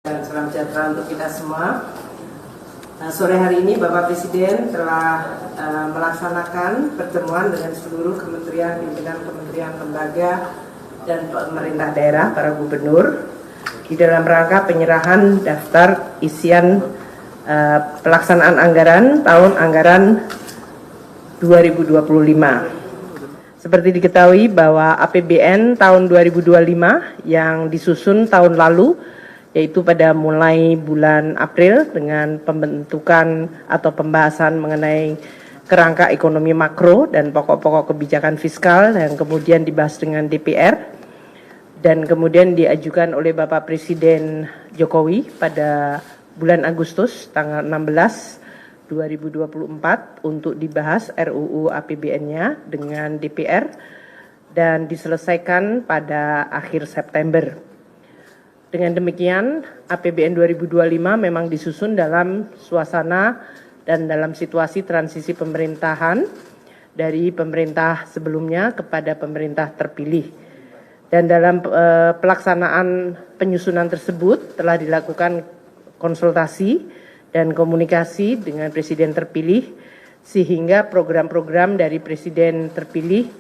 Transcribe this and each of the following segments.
Dan salam sejahtera untuk kita semua. Sore hari ini Bapak Presiden telah melaksanakan pertemuan dengan seluruh kementerian, pimpinan kementerian, lembaga, dan pemerintah daerah, para gubernur, di dalam rangka penyerahan daftar isian pelaksanaan anggaran tahun anggaran 2025. Seperti diketahui bahwa APBN tahun 2025 yang disusun tahun lalu, yaitu pada mulai bulan April dengan pembentukan atau pembahasan mengenai kerangka ekonomi makro dan pokok-pokok kebijakan fiskal yang kemudian dibahas dengan DPR dan kemudian diajukan oleh Bapak Presiden Jokowi pada bulan Agustus tanggal 16 2024 untuk dibahas RUU APBN-nya dengan DPR dan diselesaikan pada akhir September. Dengan demikian, APBN 2025 memang disusun dalam suasana dan dalam situasi transisi pemerintahan dari pemerintah sebelumnya kepada pemerintah terpilih. Dan dalam pelaksanaan penyusunan tersebut telah dilakukan konsultasi dan komunikasi dengan Presiden terpilih sehingga program-program dari Presiden terpilih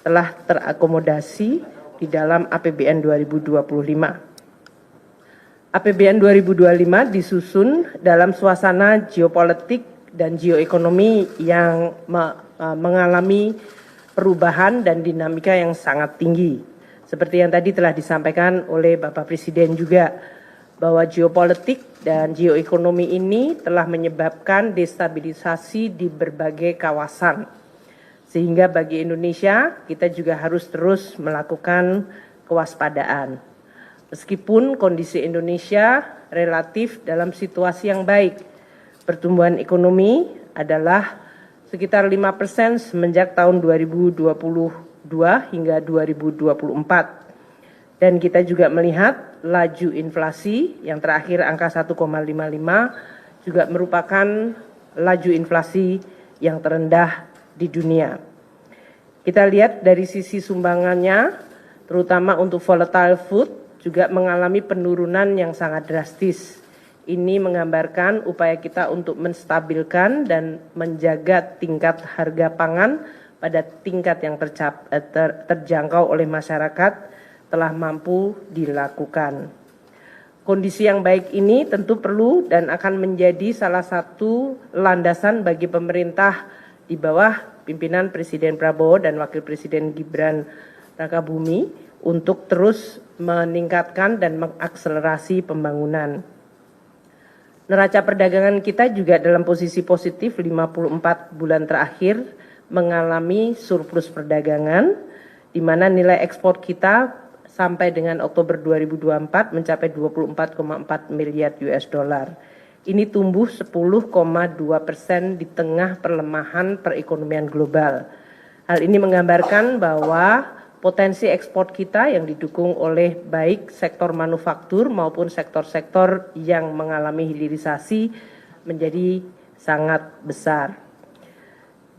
telah terakomodasi di dalam APBN 2025. APBN 2025 disusun dalam suasana geopolitik dan geoekonomi yang mengalami perubahan dan dinamika yang sangat tinggi. Seperti yang tadi telah disampaikan oleh Bapak Presiden juga, bahwa geopolitik dan geoekonomi ini telah menyebabkan destabilisasi di berbagai kawasan. Sehingga bagi Indonesia, kita juga harus terus melakukan kewaspadaan. Meskipun kondisi Indonesia relatif dalam situasi yang baik, pertumbuhan ekonomi adalah sekitar 5% semenjak tahun 2022 hingga 2024. Dan kita juga melihat laju inflasi yang terakhir angka 1,55 juga merupakan laju inflasi yang terendah di dunia. Kita lihat dari sisi sumbangannya, terutama untuk volatile food, juga mengalami penurunan yang sangat drastis. Ini menggambarkan upaya kita untuk menstabilkan dan menjaga tingkat harga pangan pada tingkat yang terjangkau oleh masyarakat telah mampu dilakukan. Kondisi yang baik ini tentu perlu dan akan menjadi salah satu landasan bagi pemerintah di bawah pimpinan Presiden Prabowo dan Wakil Presiden Gibran Rakabuming untuk terus meningkatkan dan mengakselerasi pembangunan. Neraca perdagangan kita juga dalam posisi positif 54 bulan terakhir mengalami surplus perdagangan, di mana nilai ekspor kita sampai dengan Oktober 2024 mencapai 24,4 miliar US dollar. Ini tumbuh 10,2% di tengah perlemahan perekonomian global. Hal ini menggambarkan bahwa potensi ekspor kita yang didukung oleh baik sektor manufaktur maupun sektor-sektor yang mengalami hilirisasi menjadi sangat besar.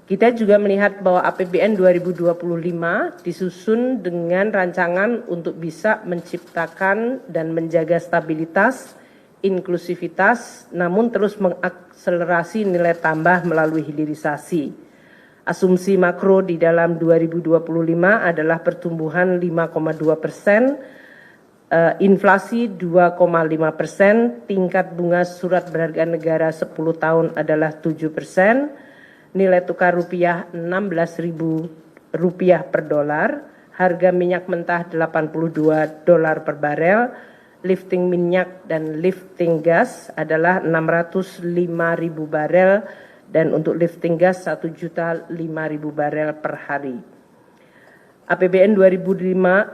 Kita juga melihat bahwa APBN 2025 disusun dengan rancangan untuk bisa menciptakan dan menjaga stabilitas, inklusivitas, namun terus mengakselerasi nilai tambah melalui hilirisasi. Asumsi makro di dalam 2025 adalah pertumbuhan 5,2%, inflasi 2,5%, tingkat bunga surat berharga negara 10 tahun adalah 7%, nilai tukar rupiah Rp16.000 per dolar, harga minyak mentah $82 per barel, lifting minyak dan lifting gas adalah 605.000 barel dan untuk lifting gas 1.005.000 barel per hari. APBN 2025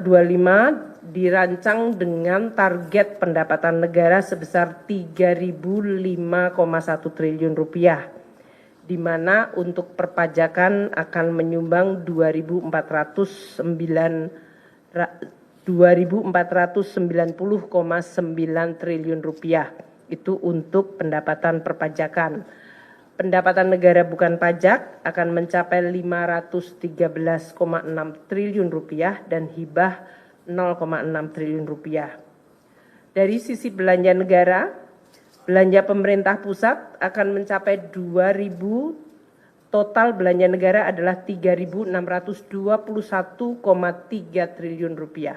dirancang dengan target pendapatan negara sebesar Rp3.005,1 triliun, di mana untuk perpajakan akan menyumbang 2.490,9 triliun rupiah. Itu untuk pendapatan perpajakan. Pendapatan negara bukan pajak akan mencapai 513,6 triliun rupiah dan hibah 0,6 triliun rupiah. Dari sisi belanja negara, belanja pemerintah pusat akan mencapai 2.000, total belanja negara adalah 3.621,3 triliun rupiah,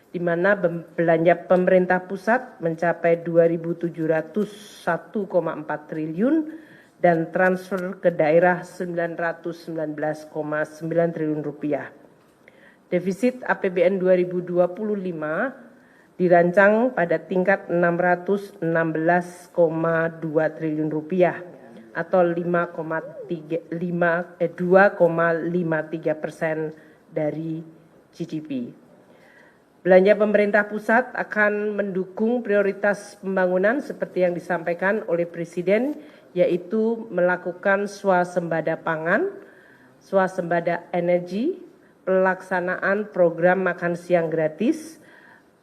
di mana belanja pemerintah pusat mencapai 2.701,4 triliun dan transfer ke daerah 919,9 triliun rupiah. Defisit APBN 2025 dirancang pada tingkat 616,2 triliun rupiah atau 2,53% dari GDP. Belanja pemerintah pusat akan mendukung prioritas pembangunan seperti yang disampaikan oleh Presiden, yaitu melakukan swasembada pangan, swasembada energi, pelaksanaan program makan siang gratis,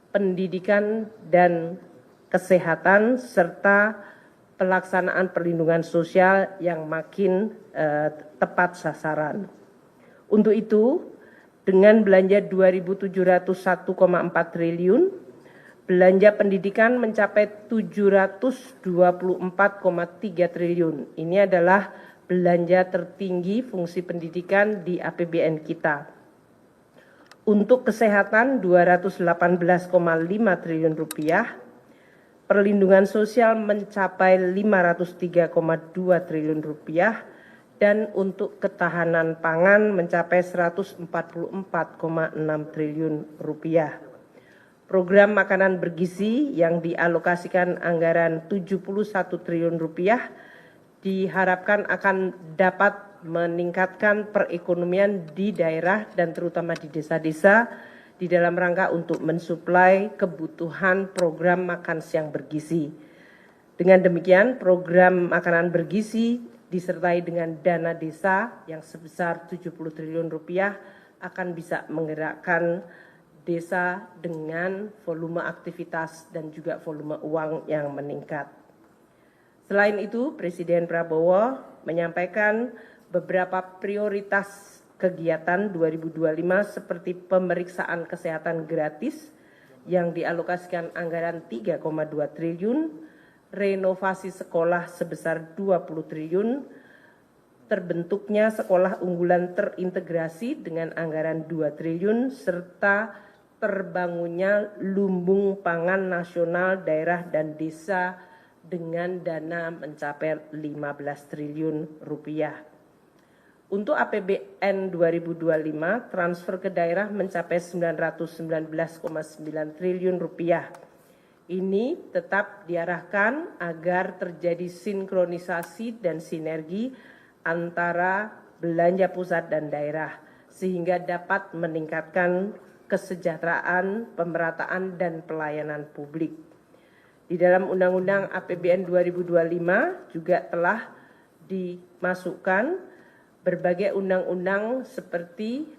pendidikan dan kesehatan, serta pelaksanaan perlindungan sosial yang makin tepat sasaran. Untuk itu, dengan belanja 2.701,4 triliun, belanja pendidikan mencapai 724,3 triliun. Ini adalah belanja tertinggi fungsi pendidikan di APBN kita. Untuk kesehatan 218,5 triliun rupiah, perlindungan sosial mencapai 503,2 triliun rupiah, dan untuk ketahanan pangan mencapai 144,6 triliun rupiah. Program makanan bergizi yang dialokasikan anggaran 71 triliun rupiah diharapkan akan dapat meningkatkan perekonomian di daerah dan terutama di desa-desa di dalam rangka untuk mensuplai kebutuhan program makan siang bergizi. Dengan demikian, program makanan bergizi disertai dengan dana desa yang sebesar 70 triliun rupiah akan bisa menggerakkan desa dengan volume aktivitas dan juga volume uang yang meningkat. Selain itu, Presiden Prabowo menyampaikan beberapa prioritas kegiatan 2025 seperti pemeriksaan kesehatan gratis yang dialokasikan anggaran 3,2 triliun, renovasi sekolah sebesar 20 triliun, terbentuknya sekolah unggulan terintegrasi dengan anggaran 2 triliun, serta terbangunnya lumbung pangan nasional daerah dan desa dengan dana mencapai 15 triliun rupiah. Untuk APBN 2025, transfer ke daerah mencapai 919,9 triliun rupiah. Ini tetap diarahkan agar terjadi sinkronisasi dan sinergi antara belanja pusat dan daerah, sehingga dapat meningkatkan kesejahteraan, pemerataan, dan pelayanan publik. Di dalam Undang-Undang APBN 2025 juga telah dimasukkan berbagai undang-undang seperti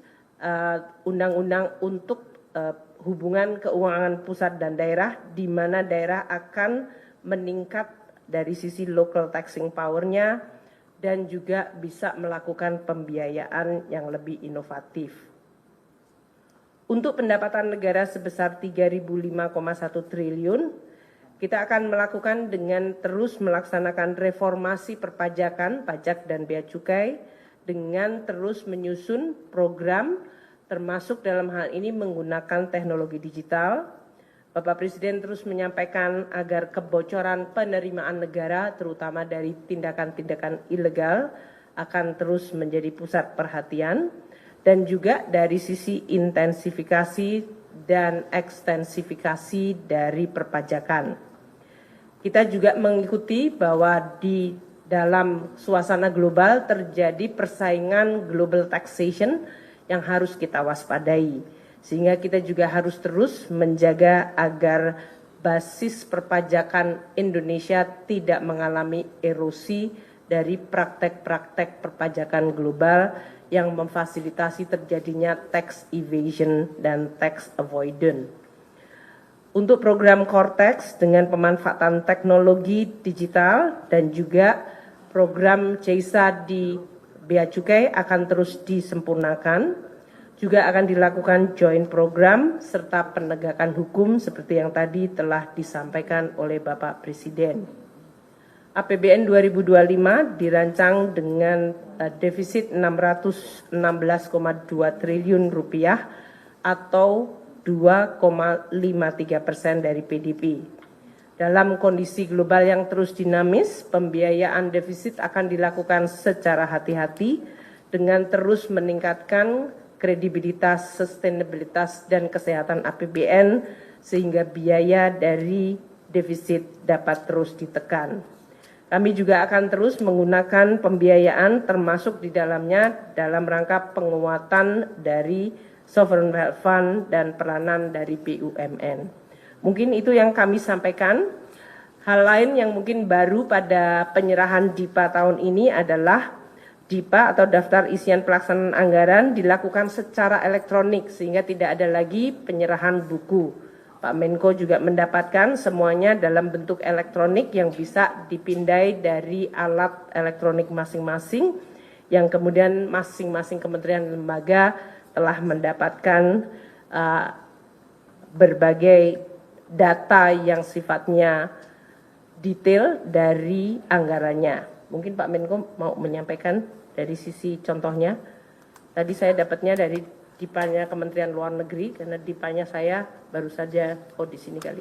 undang-undang untuk hubungan keuangan pusat dan daerah, di mana daerah akan meningkat dari sisi local taxing power-nya dan juga bisa melakukan pembiayaan yang lebih inovatif. Untuk pendapatan negara sebesar 3.005,1 triliun, kita akan melakukan dengan terus melaksanakan reformasi perpajakan, pajak dan bea cukai, dengan terus menyusun program termasuk dalam hal ini menggunakan teknologi digital. Bapak Presiden terus menyampaikan agar kebocoran penerimaan negara terutama dari tindakan-tindakan ilegal akan terus menjadi pusat perhatian, dan juga dari sisi intensifikasi dan ekstensifikasi dari perpajakan. Kita juga mengikuti bahwa di dalam suasana global terjadi persaingan global taxation yang harus kita waspadai. Sehingga kita juga harus terus menjaga agar basis perpajakan Indonesia tidak mengalami erosi dari praktek-praktek perpajakan global yang memfasilitasi terjadinya tax evasion dan tax avoidance. Untuk program Cortex dengan pemanfaatan teknologi digital dan juga program CESA di Bea Cukai akan terus disempurnakan Juga akan dilakukan joint program serta penegakan hukum seperti yang tadi telah disampaikan oleh Bapak Presiden. APBN 2025 dirancang dengan defisit 616,2 triliun rupiah atau 2,53% dari PDB. Dalam kondisi global yang terus dinamis, pembiayaan defisit akan dilakukan secara hati-hati dengan terus meningkatkan kredibilitas, sustainabilitas, dan kesehatan APBN sehingga biaya dari defisit dapat terus ditekan. Kami juga akan terus menggunakan pembiayaan termasuk di dalamnya dalam rangka penguatan dari Sovereign Wealth Fund dan peranan dari BUMN. Mungkin itu yang kami sampaikan. Hal lain yang mungkin baru pada penyerahan DIPA tahun ini adalah DIPA atau Daftar Isian Pelaksanaan Anggaran dilakukan secara elektronik sehingga tidak ada lagi penyerahan buku. Pak Menko juga mendapatkan semuanya dalam bentuk elektronik yang bisa dipindai dari alat elektronik masing-masing yang kemudian masing-masing kementerian dan lembaga telah mendapatkan berbagai data yang sifatnya detail dari anggarannya. Mungkin Pak Menko mau menyampaikan dari sisi contohnya. Tadi saya dapatnya dari DIPA-nya Kementerian Luar Negeri, karena DIPA-nya saya baru saja di sini kali.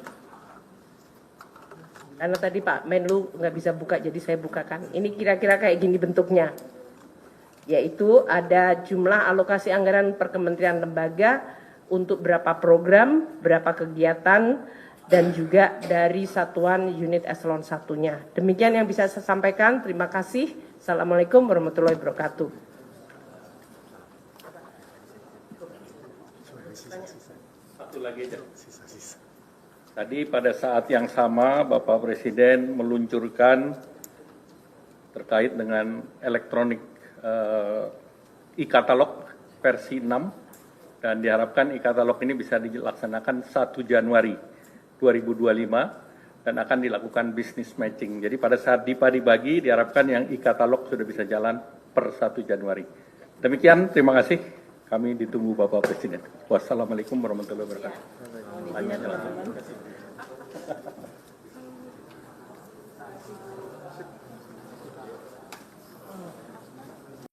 Karena tadi Pak Menlu nggak bisa buka, jadi saya bukakan. Ini kira-kira kayak gini bentuknya. Yaitu ada jumlah alokasi anggaran per kementerian lembaga untuk berapa program, berapa kegiatan, dan juga dari satuan unit eselon 1-nya. Demikian yang bisa saya sampaikan. Terima kasih. Assalamualaikum warahmatullahi wabarakatuh. Satu lagi aja. Tadi pada saat yang sama Bapak Presiden meluncurkan terkait dengan elektronik e-katalog versi 6 dan diharapkan e-katalog ini bisa dilaksanakan 1 Januari 2025 dan akan dilakukan business matching. Jadi pada saat DIPA dibagi diharapkan yang e-katalog sudah bisa jalan per 1 Januari. Demikian, terima kasih. Kami ditunggu Bapak Presiden. Wassalamualaikum warahmatullahi wabarakatuh.